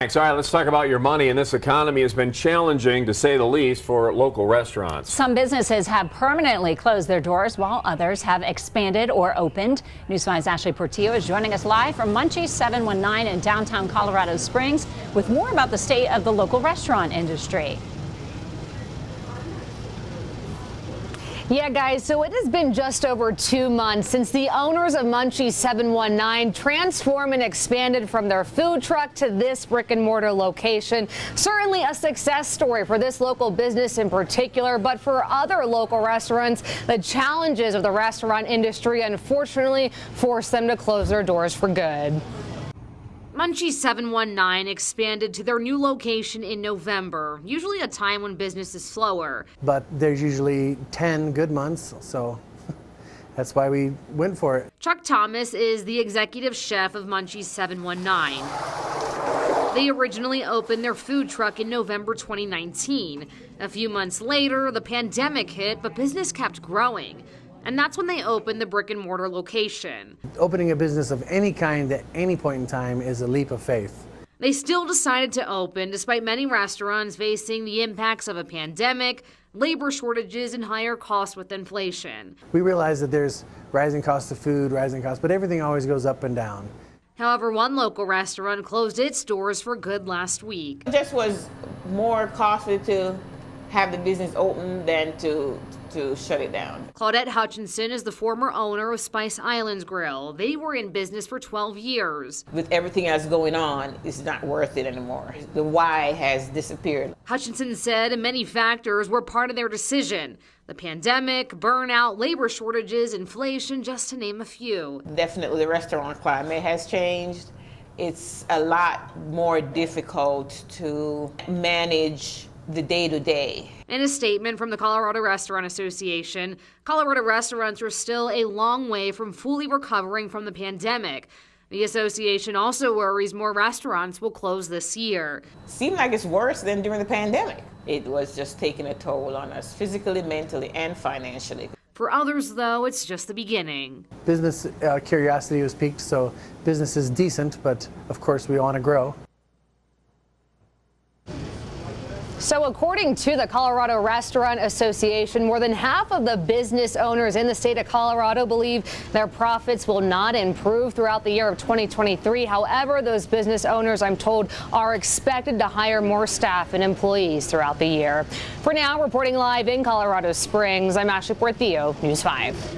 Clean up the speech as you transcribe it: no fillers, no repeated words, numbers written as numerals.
Thanks. All right, let's talk about your money. And this economy has been challenging, to say the least, for local restaurants. Some businesses have permanently closed their doors, while others have expanded or opened. News 5's Ashley Portillo is joining us live from Munchies 719 in downtown Colorado Springs with more about the state of the local restaurant industry. Yeah, guys, so it has been just over 2 months since the owners of Munchies 719 transformed and expanded from their food truck to this brick and mortar location. Certainly a success story for this local business in particular, but for other local restaurants, the challenges of the restaurant industry unfortunately forced them to close their doors for good. Munchies 719 expanded to their new location in November, usually a time when business is slower. But there's usually 10 good months, so that's why we went for it. Chuck Thomas is the executive chef of Munchies 719. They originally opened their food truck in November 2019. A few months later, the pandemic hit, but business kept growing. And that's when they opened the brick and mortar location. Opening a business of any kind at any point in time is a leap of faith. They still decided to open despite many restaurants facing the impacts of a pandemic, labor shortages, and higher costs with inflation. We realize that there's rising costs of food, rising costs, but everything always goes up and down. However, one local restaurant closed its doors for good last week. It just was more costly to have the business open than to shut it down. Claudette Hutchinson is the former owner of Spice Islands Grill. They were in business for 12 years. With everything else going on, it's not worth it anymore. The why has disappeared. Hutchinson said many factors were part of their decision. The pandemic, burnout, labor shortages, inflation, just to name a few. Definitely the restaurant climate has changed. It's a lot more difficult to manage the day-to-day. In a statement from the Colorado Restaurant Association, Colorado restaurants are still a long way from fully recovering from the pandemic. The association also worries more restaurants will close this year. Seemed like it's worse than during the pandemic. It was just taking a toll on us physically, mentally, and financially. For others, though, it's just the beginning. Business curiosity was piqued, so business is decent, but of course we want to grow. So according to the Colorado Restaurant Association, more than half of the business owners in the state of Colorado believe their profits will not improve throughout the year of 2023. However, those business owners, I'm told, are expected to hire more staff and employees throughout the year. For now, reporting live in Colorado Springs, I'm Ashley Portillo, News 5.